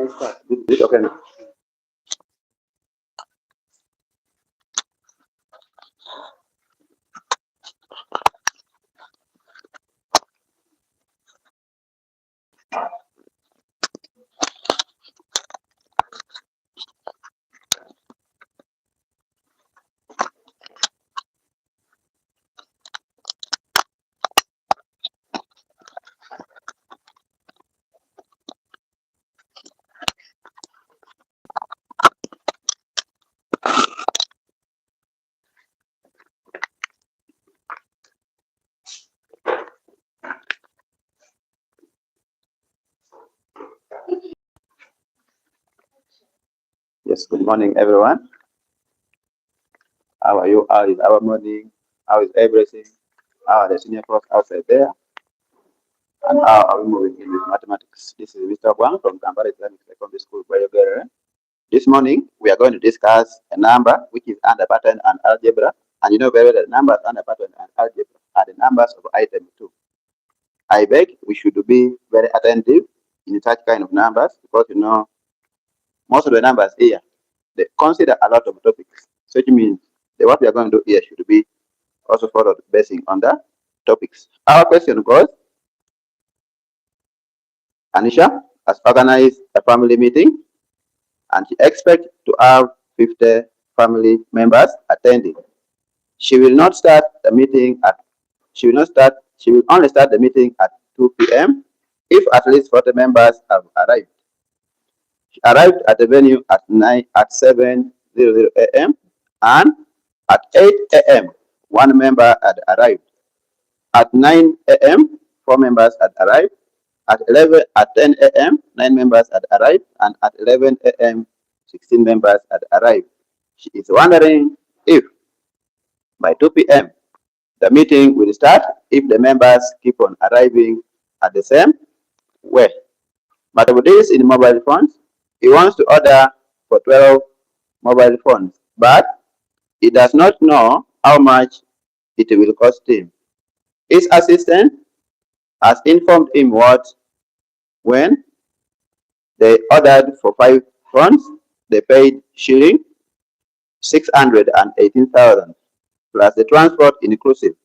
can start. This okay now. Yes, good morning, everyone. How are you? How is our morning? How is everything? How are the senior folks outside there? And how are we moving in with mathematics? This is Mr. Wang from Kampala Islamic Secondary School, Bayogere. This morning, we are going to discuss a number which is under pattern and algebra. And you know very well that numbers under pattern and algebra are the numbers of item 2. I beg we should be very attentive in such kind of numbers because you know most of the numbers here, they consider a lot of topics. So it means that what we are going to do here should be also followed basing on the topics. Our question goes, Anisha has organized a family meeting and she expects to have 50 family members attending. She will only start the meeting at 2 p.m. if at least 40 members have arrived. She arrived at the venue at 7:00 a.m. and at 8 a.m. one member had arrived. At 9 a.m. 4 members had arrived. At 10 a.m. 9 members had arrived, and at 11 a.m. 16 members had arrived. She is wondering if by 2 p.m. the meeting will start if the members keep on arriving at the same way. But with this in mobile phones, he wants to order for 12 mobile phones, but he does not know how much it will cost him. His assistant has informed him when they ordered for 5 phones, they paid shilling 618,000 plus the transport inclusive.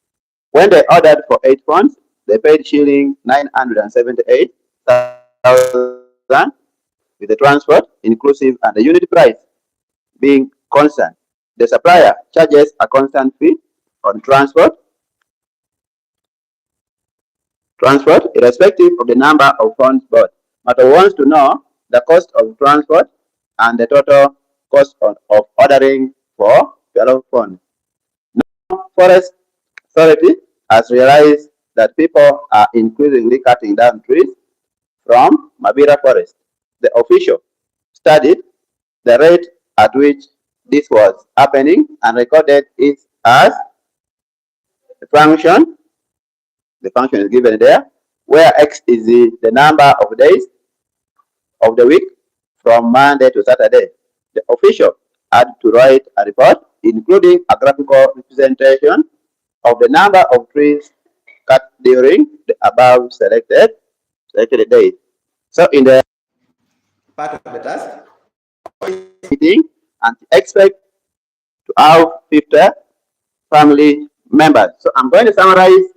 When they ordered for 8 phones, they paid shilling 978,000 with the transport inclusive and the unit price being constant. The supplier charges a constant fee on transport irrespective of the number of phones bought. Matter wants to know the cost of transport and the total cost of ordering for 12 phones. Now, Forest Authority has realized that people are increasingly cutting down trees from Mabira Forest. The official studied the rate at which this was happening and recorded it as a function. The function is given there, where x is the number of days of the week from Monday to Saturday. The official had to write a report including a graphical representation of the number of trees cut during the above selected days. So in the part of the task, meeting and expect to have 50 family members. So I'm going to summarize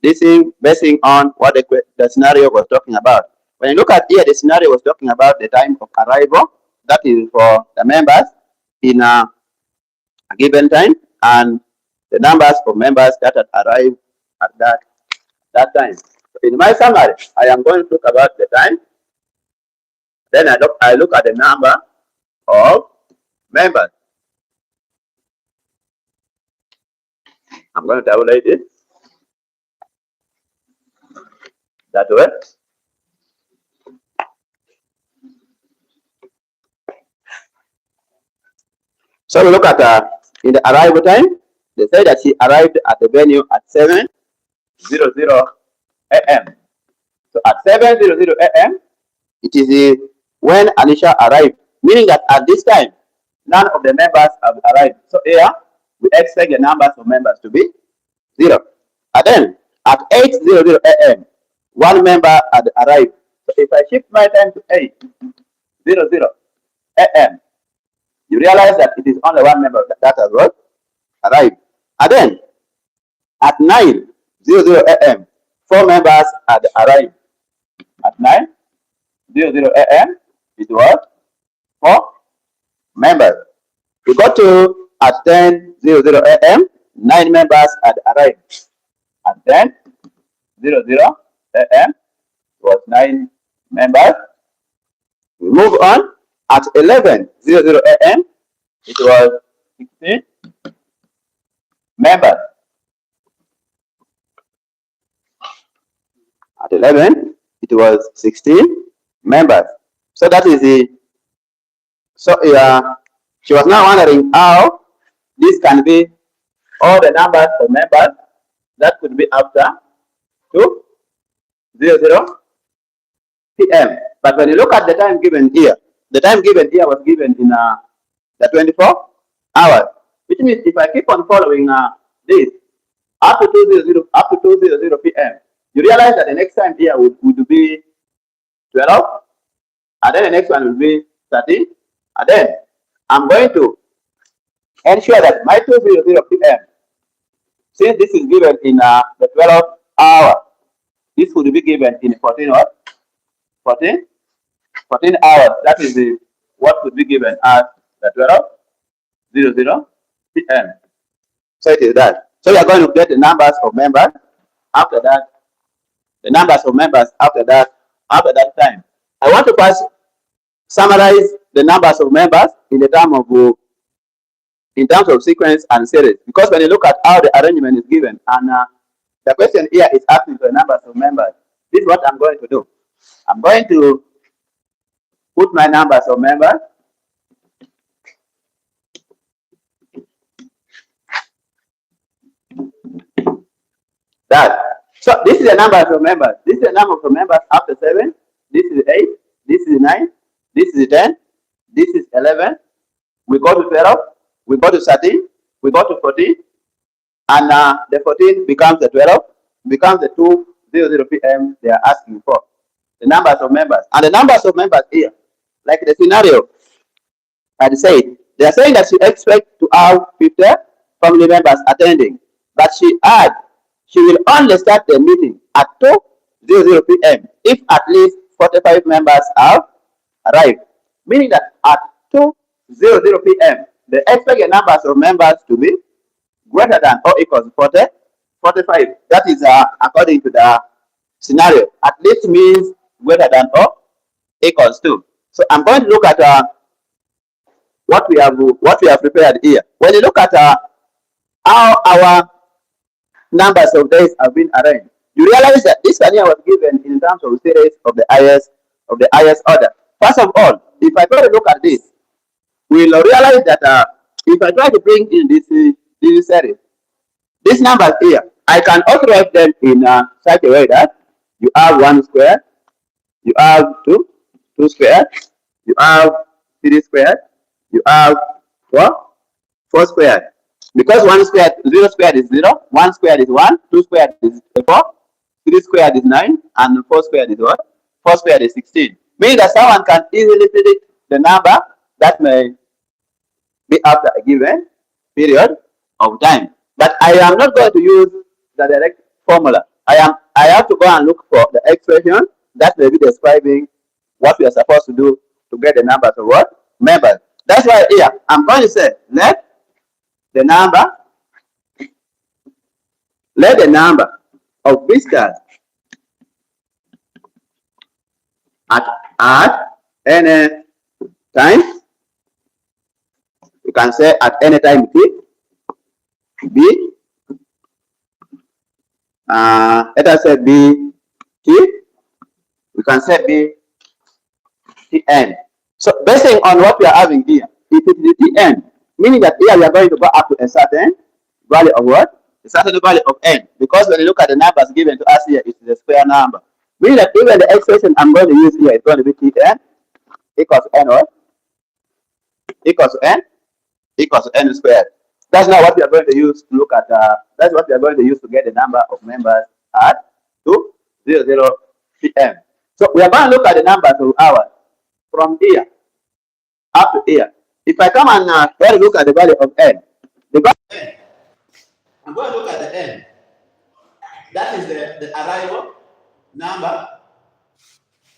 this thing basing on what the scenario was talking about. When you look at here, the scenario was talking about the time of arrival, that is for the members in a given time, and the numbers of members that had arrived at that time. So in my summary, I am going to talk about the time. Then I look at the number of members. I'm going to tabulate it that way. So we look at in the arrival time. They say that she arrived at the venue at 7:00 a.m. So at 7:00 a.m. it is when Anisha arrived, meaning that at this time none of the members have arrived. So here we expect the numbers of members to be 0. And then at 8:00 a.m. one member had arrived. So if I shift my time to 8, a.m. You realize that it is only one member that has what? Arrived. And then at 9:00 a.m., 4 members had arrived. At 9:00 a.m., it was 4 members. We got to at 10:00 a.m., 9 members had arrived. At 10:00 a.m. was 9 members. We move on. At 11:00 a.m., it was 16 members. At 11, it was 16 members. So that is the. So she was now wondering how this can be all the numbers of members that could be after 2:00 p.m. But when you look at the time given here, the time given here was given in the 24 hours, which means if I keep on following this up to 2:00 p.m., you realize that the next time here would be 12, and then the next one will be 13, and then I'm going to ensure that my 2:00 p.m., since this is given in the 12 hour, this would be given in 14 what? 14 hours. That is what would be given at the 12:00 p.m. So it is that. So we are going to get the numbers of members after that. The numbers of members after that time. I want to first summarize the numbers of members in terms of sequence and series, because when you look at how the arrangement is given and the question here is asking for the numbers of members, this is what I'm going to do. I'm going to put my numbers of members that. So this is the numbers of members. This is the number of members after 7. This is 8. This is 9. This is 10. This is 11. We go to 12. We go to 13. We go to 14. And the 14 becomes the 12. Becomes the 2:00 p.m. they are asking for. The numbers of members. And the numbers of members here, like the scenario I said, they are saying that she expects to have 50 family members attending, but she will only start the meeting at 2:00 p.m. if at least 45 members have arrived. Meaning that at 2:00 p.m., they expect the numbers of members to be greater than or equal to 45. That is according to the scenario. At least means greater than or equals to. So I'm going to look at what we have prepared here. When you look at how our numbers of days have been arranged, you realize that this one here was given in terms of series of the highest order. First of all, if I try to look at this, we'll realize that if I try to bring in this series, these numbers here, I can also write them in such a way that you have 1 square, you have 2 squared, you have 3 squared, you have 4 squared. Because 1 squared, 0 squared is 0, 1 squared is 1, 2 squared is 4, 3 squared is 9, and 4 squared is what? 4 squared is 16. Meaning that someone can easily predict the number that may be after a given period of time. But I am not going to use the direct formula. I have to go and look for the expression that may be describing what we are supposed to do to get the numbers of what? Members. That's why here I'm going to say let the number of visitors at any time, you can say at any time t, b, let us say b t, we can say b tn. So based on what we are having here, if it is tn, meaning that here we are going to go up to a certain value of what? A certain value of n. Because when you look at the numbers given to us here, it is a square number. Meaning that even the expression I'm going to use here is going to be tn equals n what? Equals to n squared. That's not what we are going to use to look at. That's what we are going to use to get the number of members at 2:00 p.m. So we are going to look at the numbers of hours from here. up to here. If I come and try to look at the value of n, the value of n, I'm going to look at the n. That is the arrival number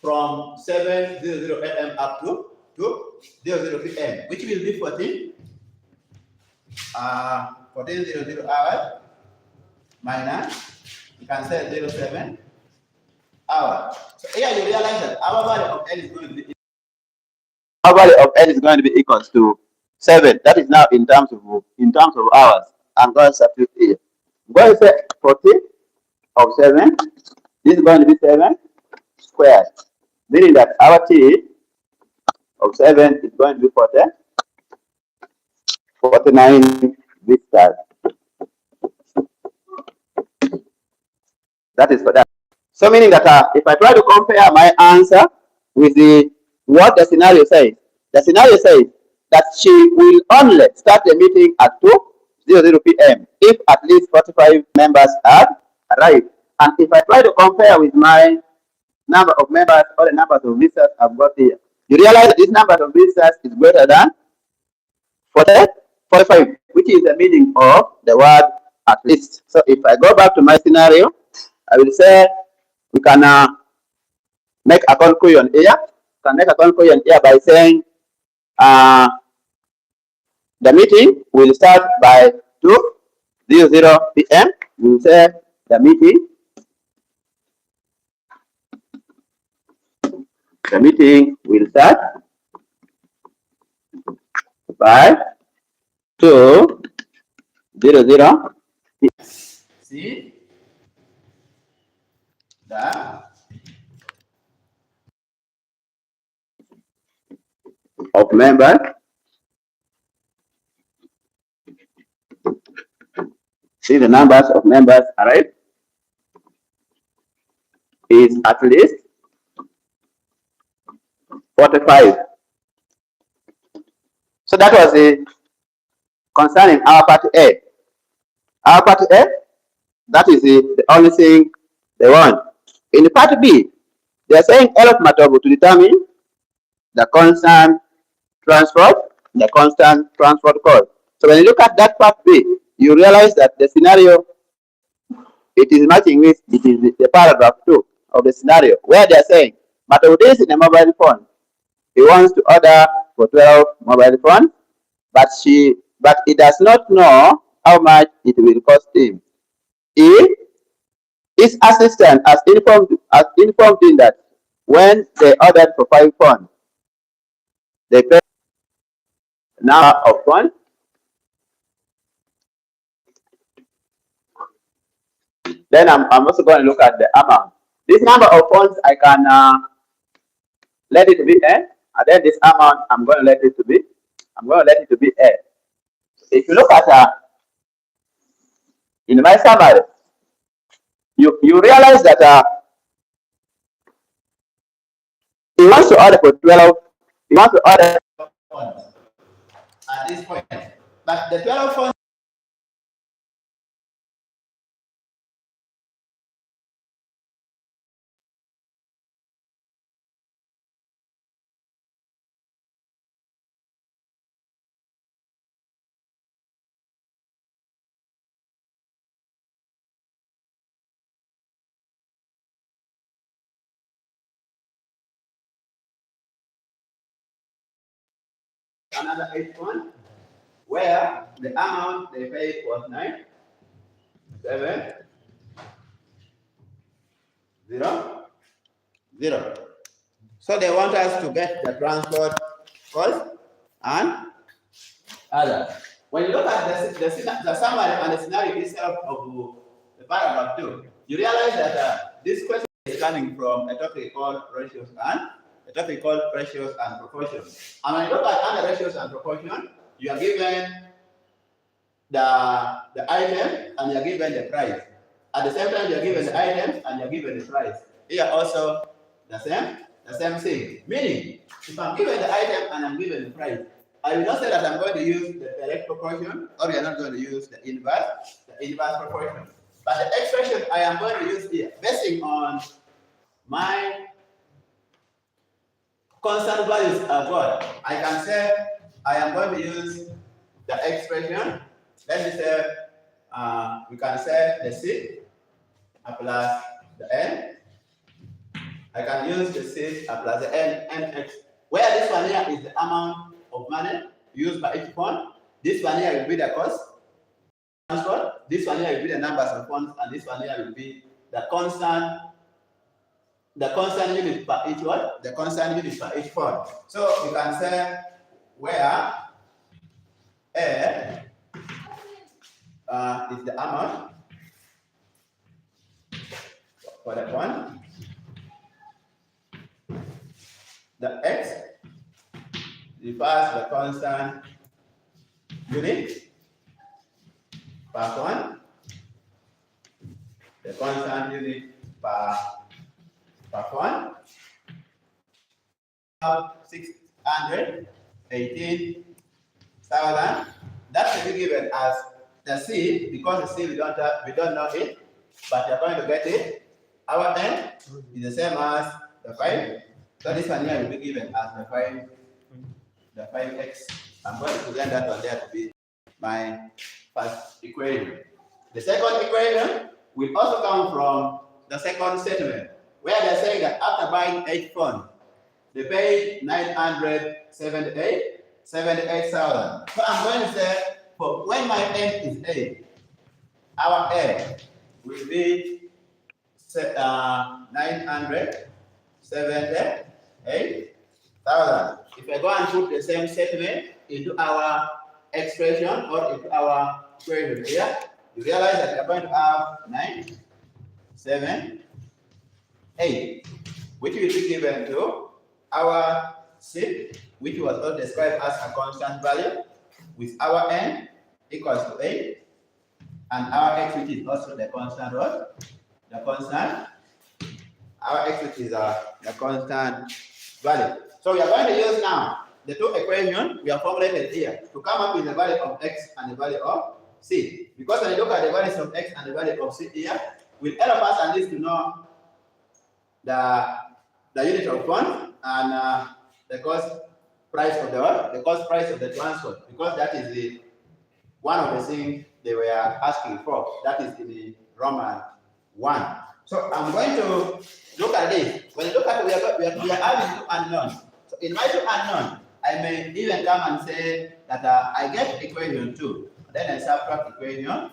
from 7:00 a.m. up to 00 p.m., which will be 14:00 hours minus, you can say 07 hours. So here you realize that our value of n is going to be equals to 7. That is now in terms of hours. I'm going to substitute here. I'm going to say 40 of 7. This is going to be 7 squared, meaning that our t of 7 is going to be 49 vistas. That is for that. So meaning that if I try to compare my answer with what the scenario says that she will only start the meeting at 2:00 p.m. if at least 45 members have arrived. And if I try to compare with my number of members or the numbers of visitors I've got here, you realize that this number of visitors is greater than 45, which is the meaning of the word at least. So if I go back to my scenario, I will say we can make a conclusion here. By saying the meeting will start by 2:00 p.m. We will say the meeting will start by 2:00 p.m. See the of members see the numbers of members arrived is at least 45. So that was concerning our part A. Our part A, that is the only thing they want. In the part B, they are saying L of Matobu to determine the constant transport cost. So when you look at that part B, you realize that the scenario it is matching with the paragraph 2 of the scenario where they are saying Matobu is in a mobile phone. He wants to order for 12 mobile phones, but he does not know how much it will cost him. His assistant has informed him that when they ordered for 5 phones, they paid number of phones. Then I'm also going to look at the amount. This number of phones I can let it be N, and then this amount I'm going to let it to be A. If you look at in my summary, you realize that he wants to order for 12. He wants to order phones at this point, but the 12 phones. Another 8 phones where the amount they paid was 9, 7, 0, 0. So they want us to get the transport cost and others. When you look at the summary and the scenario itself of the paragraph 2, you realize that this question is coming from a topic called ratios and proportions. And when you look at the ratios and proportions, you are given the item and you are given the price. At the same time, you are given the items and you are given the price. Here also the same thing. Meaning, if I'm given the item and I'm given the price, I will not say that I'm going to use the direct proportion or we are not going to use the inverse proportion. But the expression I am going to use here, basing on my constant values are what? I can say I am going to use the expression. Let me say we can say the C plus the N. I can use the C plus the N, NX. Where this one here is the amount of money used by each fund. This one here will be the cost transfer. This one here will be the numbers of funds, and this one here will be the constant limit per each one. The constant limit per each fund. So you can say where A is the amount for the fund. The X refers to the constant unit per fund. The constant unit per fund. 618,000. That will be given as the C, because the C we don't know it, but you're going to get it. Our N is the same as the 5. So this one here will be given as the 5x. I'm going to present that one there to be my first equation. The second equation will also come from the second statement, where they're saying that after buying 8 funds, they paid 978,000. So I'm going to say, for when my N is 8, our N will be 978,000. If I go and put the same statement into our expression or into our equation here, you realize that you're going to have 978, which will be given to our C, which was also described as a constant value, with our N equals to 8, and our X, which is also the constant what? The constant. Our X, which is the constant value. So we are going to use now the two equations we have formulated here to come up with the value of X and the value of C. Because when you look at the values of X and the value of C here, will help us at least to know the unit of fund and the cost price of the transfer, because that is the one of the things they were asking for. That is in the Roman 1. So I'm going to look at this. When you look at it, we are having two unknowns. So in my two unknowns, I may even come and say that I get equation 2. Then I subtract equation 1.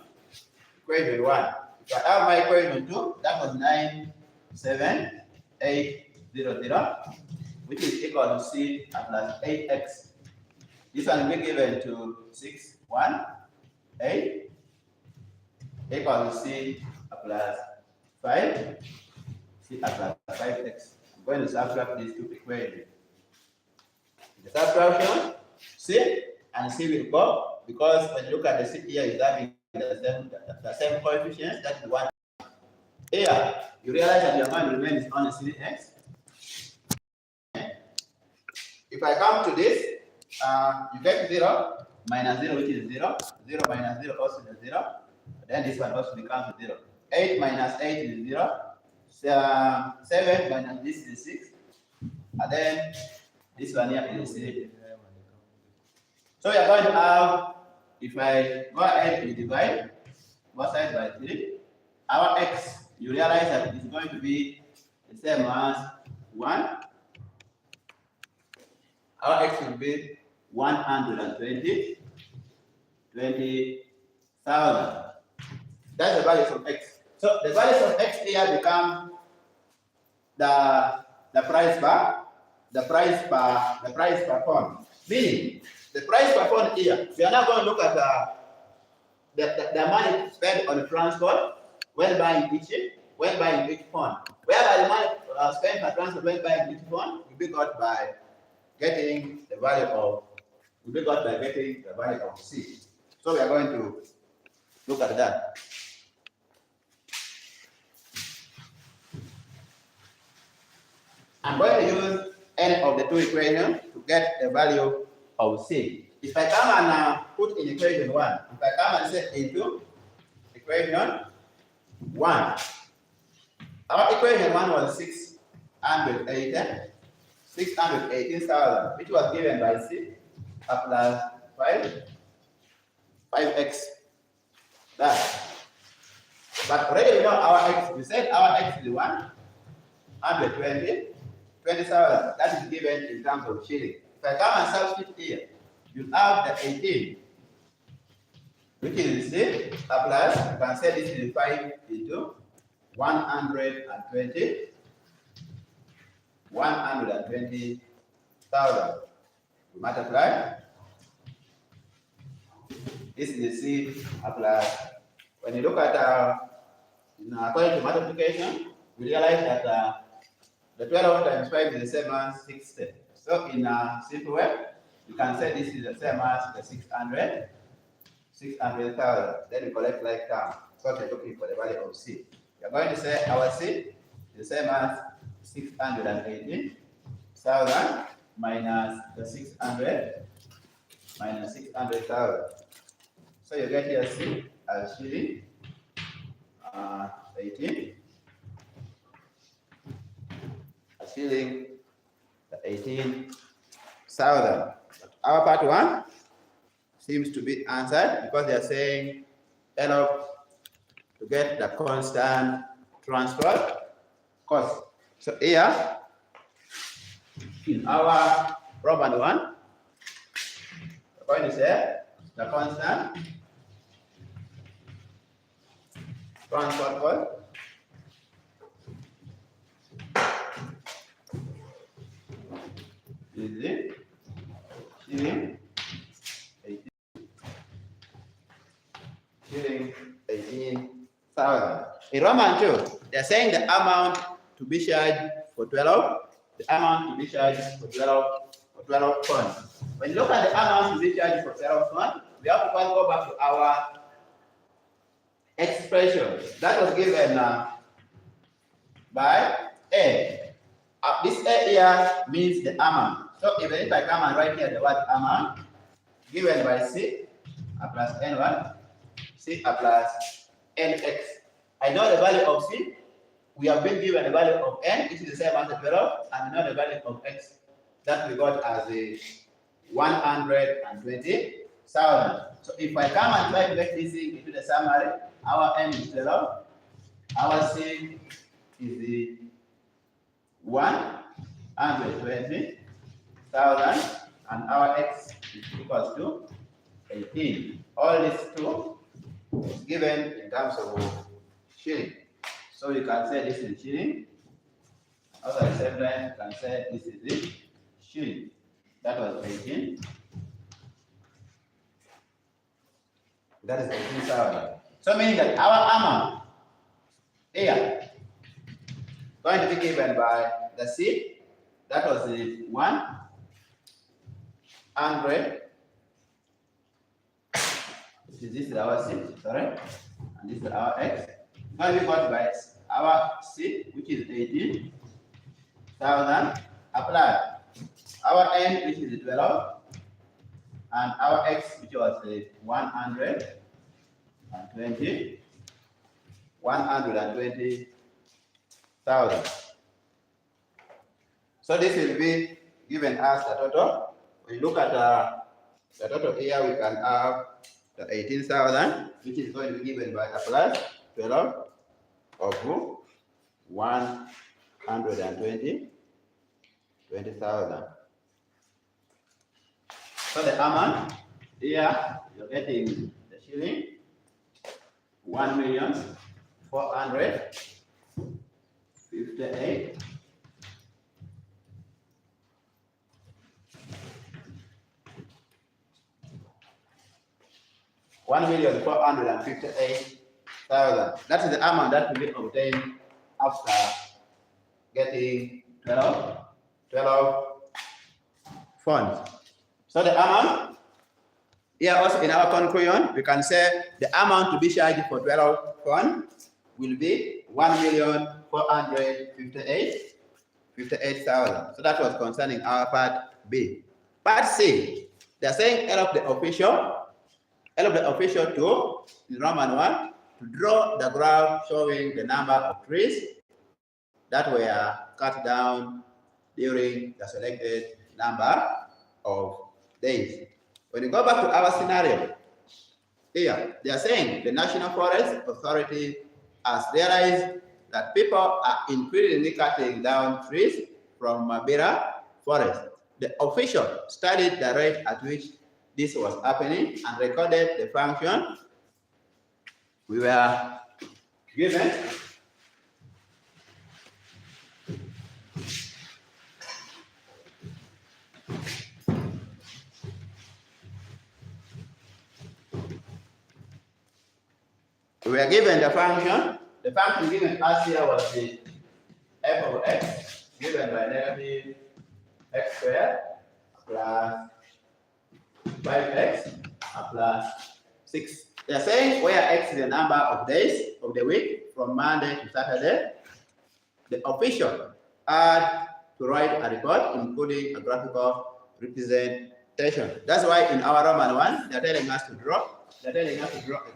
If I have my equation 2, that was 97800, which is equal to C plus 8x. This one will be given to 618 equal to C plus 5, C plus 5x. I'm going to subtract these two equations. The subtraction, C and C will go, because when you look at the C here, is having the same coefficients. That's the one. Here, you realize that your mind remains on the C x. If I come to this, you get 0 minus 0, which is 0. 0 minus 0 also is 0. Then this one also becomes 0. 8 minus 8 is 0. 7 minus this is 6. And then this one here is 3. So we are going to have, if I go ahead and divide both sides by 3, our x, you realize that it is going to be the same as 1. Our x will be 120,000. That's the values of x. So the values of x here become the price per pound. Meaning the price per pound here, we are now going to look at the money spent on the transport when buying each pound. Whereby the money spent per transport when buying each pound will be got by getting the value of C. So we are going to look at that. I'm going to use any of the two equations to get the value of C. If I come and put in equation 1, if I come and say into equation 1, our equation 1 was 680. 618,000, which was given by C, plus 5x. That. But already we know our x. We said our x is 120,000. That is given in terms of shilling. If I come and substitute here, you have the 18, which is C, plus, you can say this is 5 into 120,000. We multiply. This is the C plus. When you look at according to multiplication, we realize that the 12 times 5 is the same as 60. So in a simple way, you can say this is the same as the 600,000. Then we collect like term. So we're looking for the value of C. We are going to say our C is the same as 618,000 minus the 600 minus 600,000. So you get here C as shilling 18. Shilling 18,000. Our part 1 seems to be answered because they are saying help to get the constant transport cost. So here in our problem 1, we're going to say the constant transport cost is it shilling 18,000. In Roman 2, they're saying the amount to be charged for 12, the amount to be charged for 12 funds. When you look at the amount to be charged for 12 funds, we have to first go back to our expression that was given by A. This A here means the amount. So even if I come and write here the word amount given by C plus N1, C plus Nx. I know the value of C. We have been given the value of N, which is the same as the 12, and we know the value of X that we got as a 120,000. So if I come and try to make this into the summary, our N is 12, our C is the 120,000, and our X is equals to 18. All these two is given in terms of shilling. So you can say this is shilling. Also at the same time, you can say this is the shilling. That was 18. That is 18,000. So meaning that our amount here going to be given by the C. That was the 100. This is our C, sorry, and this is our X. Going to be got by our C, which is 18,000, applied. Our N, which is 12, and our X, which was 120,000. So this will be given as the total. When you look at the total here, we can have the 18,000, which is going to be given by a plus 12 of 120,000. So the amount here, you're getting the shilling 1,458,000. 1,458,000. That is the amount that will be obtained after getting 12 funds. So the amount here also in our conclusion, we can say the amount to be charged for 12 funds will be 1,458,000. So that was concerning our part B. Part C, they're saying help the official to, in Roman 1, to draw the graph showing the number of trees that were cut down during the selected number of days. When you go back to our scenario, here they are saying the National Forest Authority has realized that people are increasingly cutting down trees from Mabera forest. The official studied the rate at which this was happening and recorded the function we were given. We were given the function. The function given us here was the f of x given by negative x squared plus 5x plus 6. They are saying where x is the number of days of the week from Monday to Saturday. The official had to write a report including a graphical representation. That's why in our Roman 1, they're telling us to draw a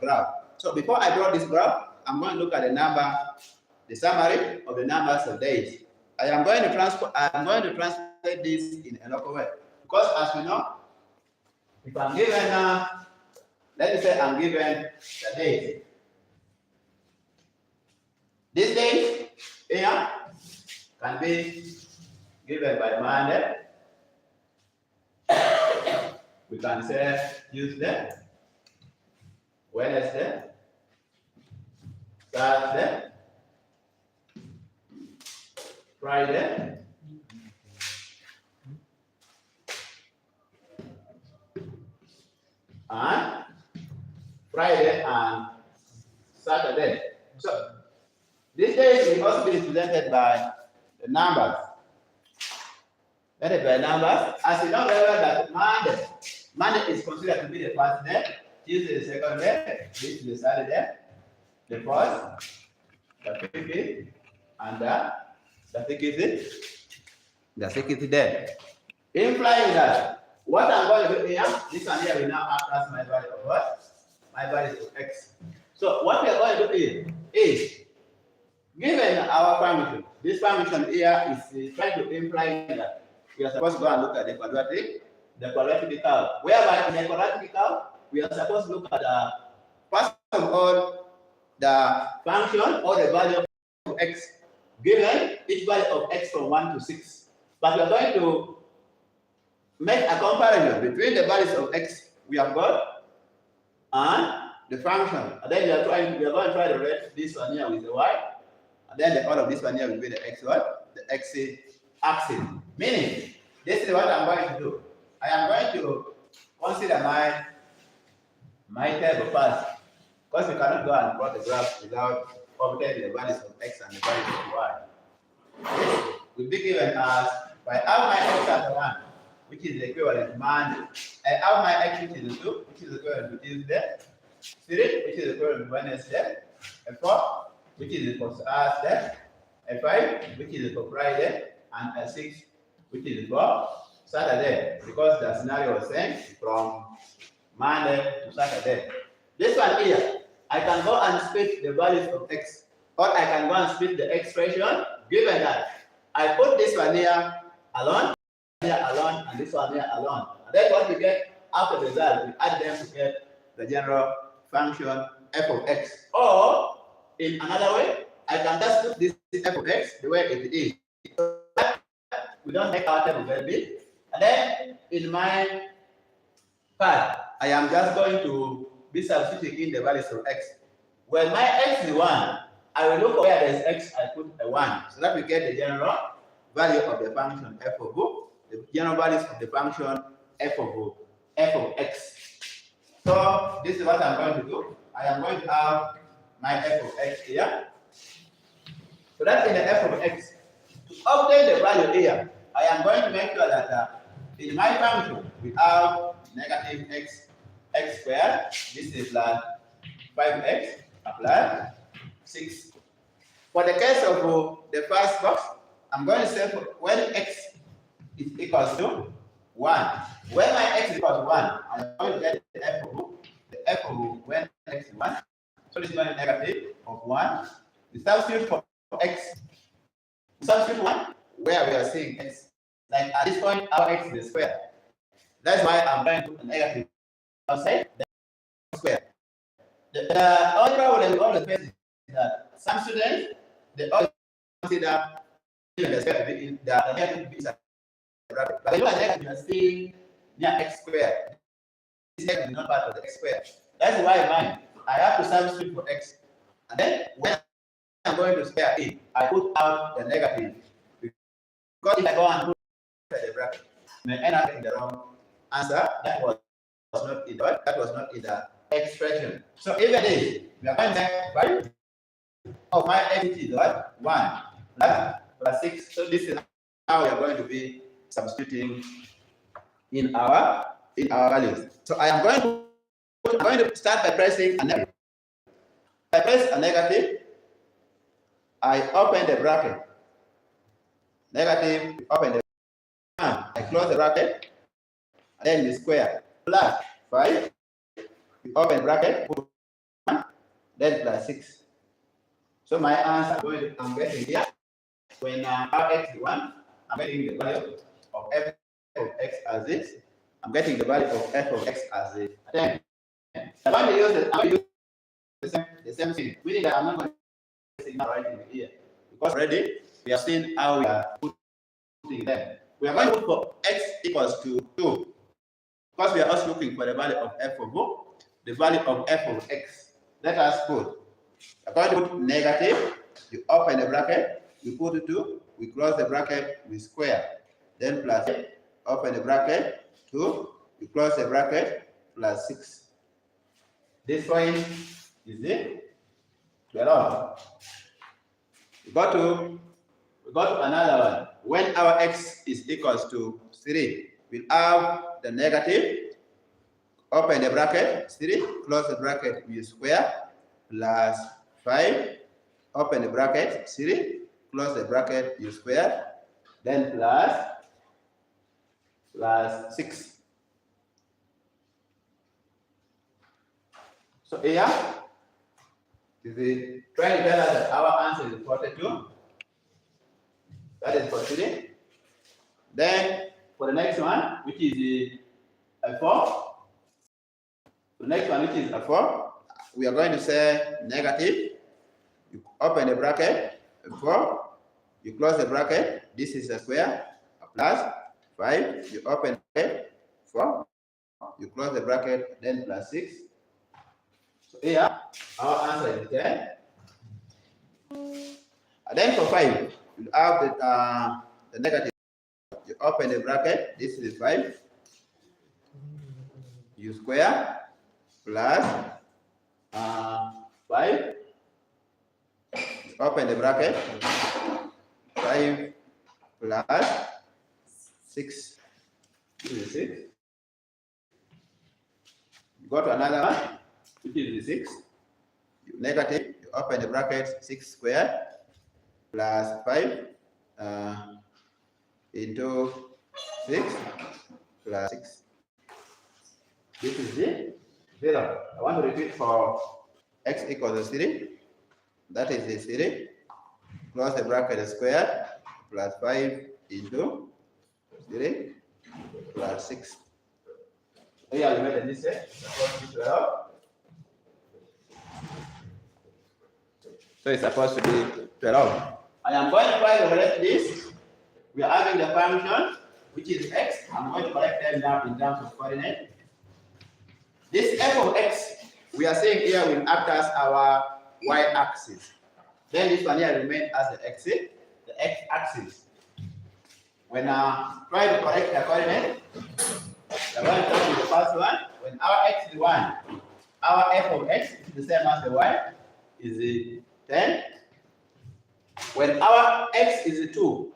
graph. So before I draw this graph, I'm going to look at the summary of the numbers of days. I'm going to translate this in a local way. Because as we know, if I'm given, let me say I'm given the days. These days here can be given by Monday. We can say Tuesday, Wednesday, Thursday, Friday, and Friday and Saturday. So these days will also be represented by the numbers. As you know very well that Monday is considered to be the first day, Tuesday the second day, this is the Saturday, the first, the 50th, and the 60th day. Implying that what I'm going to do here, this one here will now act as my value of what? My value of x. So what we are going to do here is, given our function, this function here is trying to imply that we are supposed to go and look at the quadratic curve. Whereby in the quadratic curve, we are supposed to look at first of all the function or the value of x, given each value of x from 1 to 6. But we are going to make a comparison between the values of x we have got and the function. And then we are going to try to write this one here with the y. And then the all of this one here will be the x what? The x axis. Meaning, this is what I'm going to do. I am going to consider my table first. Because we cannot go and plot the graph without obtaining the values of x and the values of y. This will be given as by have my x as 1, which is equivalent to Monday. I have my x which is 2, which is equivalent to Tuesday, 3, which is equivalent to Wednesday, and 4, which is for Thursday, and 5, which is for Friday, and 6, which is for Saturday, because the scenario was saying from Monday to Saturday. This one here, I can go and split the values of x, or I can go and split the expression, given that I put this one here alone, and this one here alone. And then what we get after the result, we add them to get the general function f of x. Or, in another way, I can just put this f of x the way it is. We don't make our table very big. And then, in my part, I am just going to be substituting in the values of x. When my x is 1, I will look where there is x, I put a 1. So that we get the general value of the function f of o, the general values of the function f of x. So this is what I'm going to do. I am going to have my f of x here. So that's in the f of x. To obtain the value here, I am going to make sure that in my function we have negative x squared. This is plus 5x plus 6. For the case of the first box, I'm going to say when x is equals to 1. When my x is equal to 1, I'm going to get the f of when x is 1. So this is going to be negative of 1. The substitute for x, substitute 1, where we are seeing x. Like at this point, our x is square. That's why I'm going to put a negative outside the square. The only problem we always face is that some students, they always consider the square to be in the negative be inside the bracket. But when you are negative, you are still near x squared. This x is not part of the x squared. That's why mine, I have to substitute for x. And then when I'm going to square it, I put out the negative. Because if I go and put the bracket, I may end up getting the wrong answer. That was not in the expression. So even this, we are going to make value of my x is what? 1 plus 6. So this is how we are going to be substituting in our values. So I am going to start by pressing a negative. I press a negative, I open the bracket. Negative, open the bracket. I close the bracket, and then the square. Plus 5, open bracket, put 1, then plus 6. So my answer I'm getting here, when r x is 1, I'm getting the value of f of x as this. I'm getting the value of f of x as this. Then I'm going to use the same thing. Meaning that I'm not going to say right in here. Because already we have seen how we are putting them. We are going to put for x equals to 2. Because we are also looking for the value of f of o, the value of f of x. Let us put. We are going to put negative. You open the bracket, you put 2, we close the bracket, we square. Then plus 8, open the bracket, 2, you close the bracket, plus 6. This point is it? 12. We go to another one. When our x is equals to 3, we'll have the negative, open the bracket, 3, close the bracket, we square, plus 5, open the bracket, 3, close the bracket, you square, then plus 6. So here, is trying to tell us that our answer is 42. That is for 3. Then for the next one, which is a 4. The next one, which is a 4, we are going to say negative. You open the bracket, 4. You close the bracket. This is a square. A plus 5. You open the bracket, 4. You close the bracket, then plus 6. So here, our answer is 10. And then for 5, you have the negative. You open the bracket, this is 5. You square, plus 5. You open the bracket, 5 plus 6. This is 6. You go to another one, which is 6. You negative, you open the bracket, 6 square, plus 5 into 6 plus 6. This is 0. I want to repeat for x equals 3. That is the 3. Close the bracket square, plus 5 into 3 plus 6. Here we made this so it's supposed to be 12. I am going to try to correct this. We are having the function, which is x. I'm going to correct them now in terms of coordinate. This f of x, we are saying here will act as our y-axis. Then this one here remains as the x-axis. When I try to correct the coordinate, we are going to start with the first one. When our x is 1, our f of x is the same as the y, is 10. When our x is 2,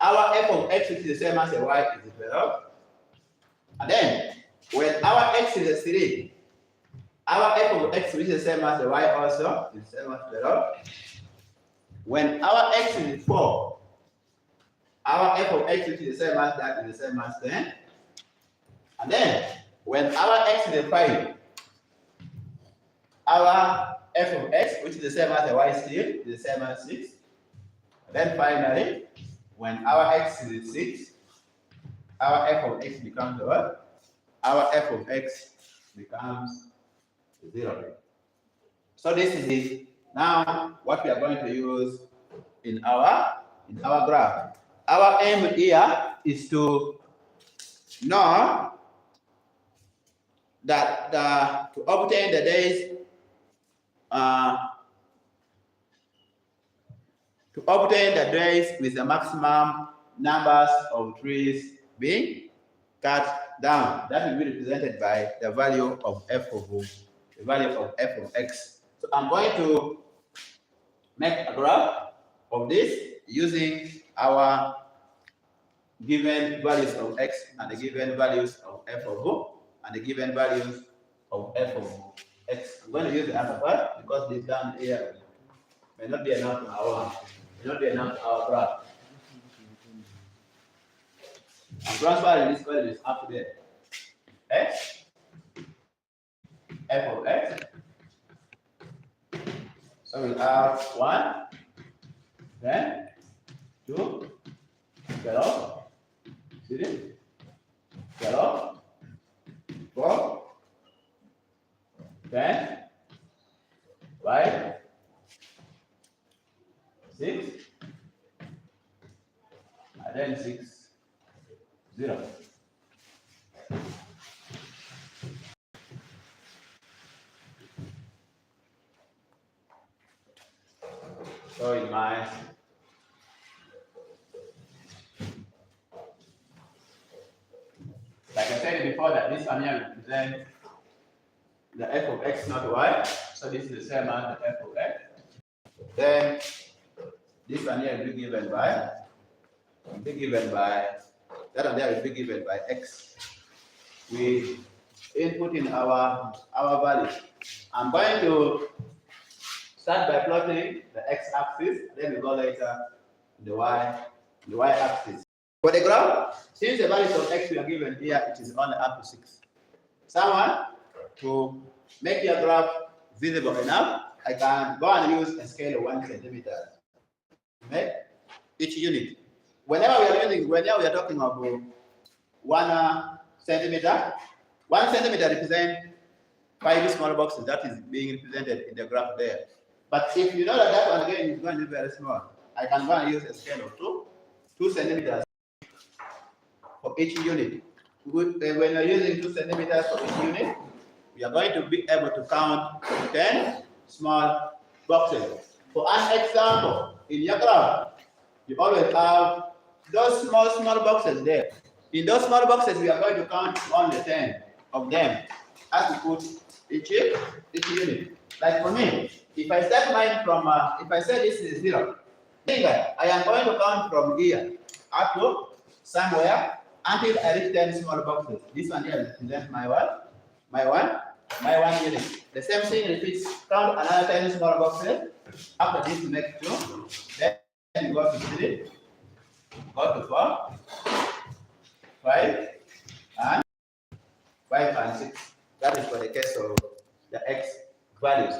our f of x, which is the same as the y, is 12. And then, when our x is 3, our f of x, which is the same as the y also, is the same as 12. When our x is 4, our f of x, which is the same as that, is the same as 10. And then, when our x is 5, our f of x, which is the same as the y still, is the same as 6. Then finally, when our x is 6, our f of x becomes what? Our f of x becomes 0. So this is it. Now, what we are going to use in our graph. Our aim here is to know that to obtain the days with the maximum numbers of trees being cut down. That will be represented by the value of f of x. So I'm going to make a graph of this using our given values of x and the given values of f of o and the given values of f of x. I'm going to use the other part because this down here may not be enough to our graph. I'm transferring this values up to there. X, f of x. So we have 1, then 2, 0, 3, 0, 4, 10, 5, 6, and then 6, 0. So in my like I said before that this one here represents the f of x not y. So this is the same as the f of x. Then this one here will be given by that one there will be given by x. We input in our value. I'm going to start by plotting the x-axis, then we go later the y-axis. For the graph, since the values of x we are given here, it is only up to 6. Someone to make your graph visible enough, I can go and use a scale of 1 centimeter to make each unit. Whenever we are talking about 1 centimeter, 1 centimeter represents 5 small boxes that is being represented in the graph there. But if you know that one again is going to be very small, I can go and use a scale of 2 centimeters for each unit. When you're using 2 centimeters for each unit, we are going to be able to count 10 small boxes. For an example, in your graph, you always have those small boxes there. In those small boxes, we are going to count only 10 of them as we put each unit. Like for me, if I start mine from, if I say this is 0, I am going to count from here up to somewhere until I reach 10 small boxes. This one here represents my one unit. The same thing repeats. Count another 10 small boxes. After this, make 2. Then you go to 3, go to 4, 5, and 5 and 6. That is for the case of the x values.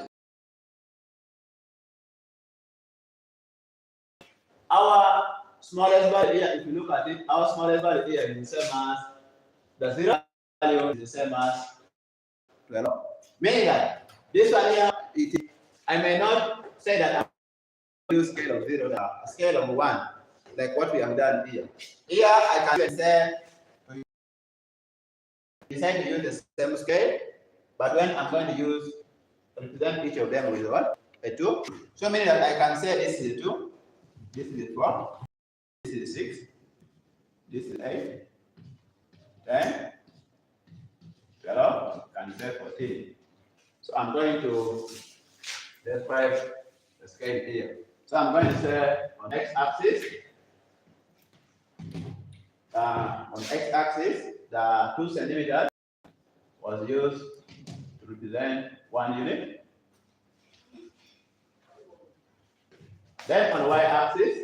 Our smallest value here, if you look at it, our smallest value here is the same as the 0 value is the same as 12. Meaning that this one here, I may not say that I use scale of 0, a scale of 1, like what we have done here. Here I can say decide to use the same scale, but when I'm going to represent each of them with what? A 2. So meaning that I can say this is a 2. This is 4, this is 6, this is 8, 10, 12, and 14. So I'm going to describe the scale here. So I'm going to say on x-axis, the 2 centimeters was used to represent 1 unit. Then on y-axis,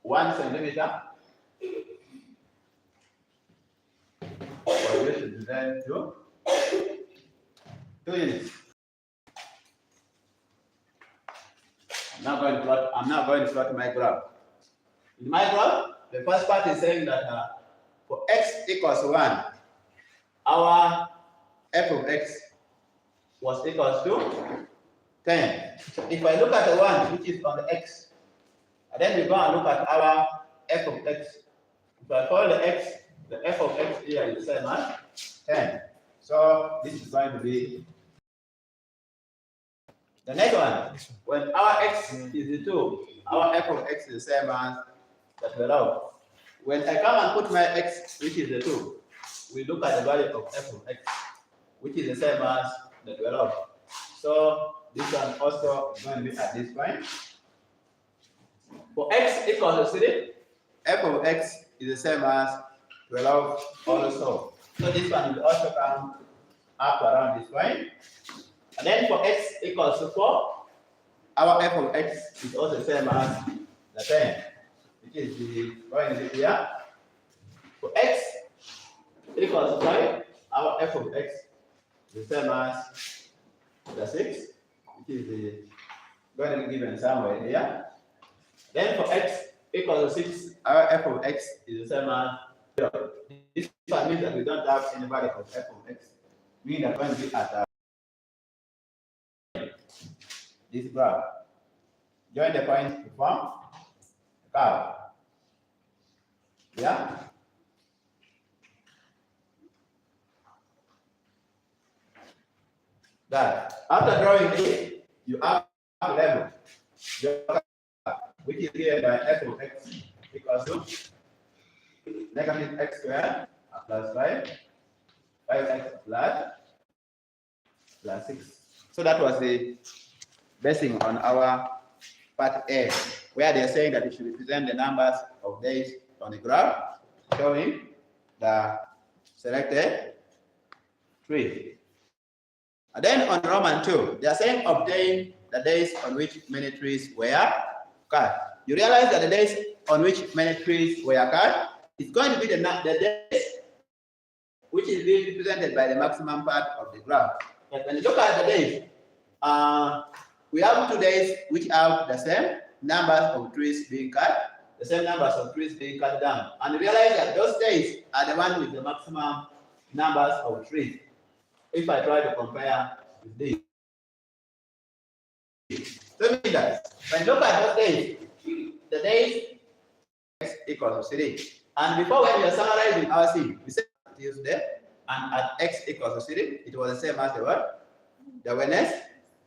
one centimeter was used to represent 2 units. I'm now going to plot my graph. In my graph, the first part is saying that for x equals 1, our f of x was equals to 10. If I look at the 1 which is on the x, and then we go and look at our f of x. If I call the f of x here is the same as 10. So this is going to be the next one. When our x is 2, our f of x is the same as the 12. When I come and put my x, which is the 2, we look at the value of f of x, which is the same as the 12. So this one also is going to be at this point. For x equals to 3, f of x is the same as 12 also. So this one will also come up around this point. And then for x equals to 4, our f of x is also the same as the 10, which is the going to be here. For x equals to 5, our f of x is the same as the 6, which is the going to be given somewhere here. Then for x equals to 6, our f of x is the same as 0. This one means that we don't have any value of f of x. Meaning that when we at this graph, join the points to form a curve. Yeah? That after drawing this, you have a level, which is given by f of x equals to negative x squared plus 5, 5x plus 6. So that was the basing on our part A, where they're saying that it should represent the numbers of days on the graph, showing the selected tree. And then on Roman 2, they are saying obtain the days on which many trees were cut. You realize that the days on which many trees were cut is going to be the days which is being represented by the maximum part of the graph. But when you look at the days, we have 2 days which have the same numbers of trees being cut, the same numbers of trees being cut down. And you realize that those days are the ones with the maximum numbers of trees. If I try to compare with this. So mean that when you look at those days, the days x equals to 3. And before when we are summarizing our scene, we said Tuesday, and at x equals to 3, it was the same as the what? The Wednesday.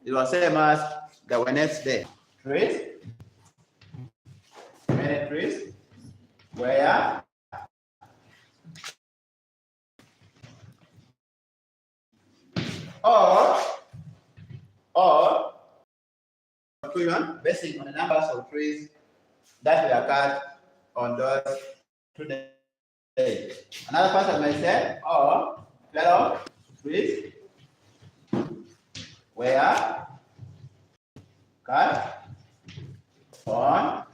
It was the same as the Wednesday. Trees, many trees were or conclusion based on the numbers of trees that were cut on those 2 days. Another person may say, or 12 trees were cut on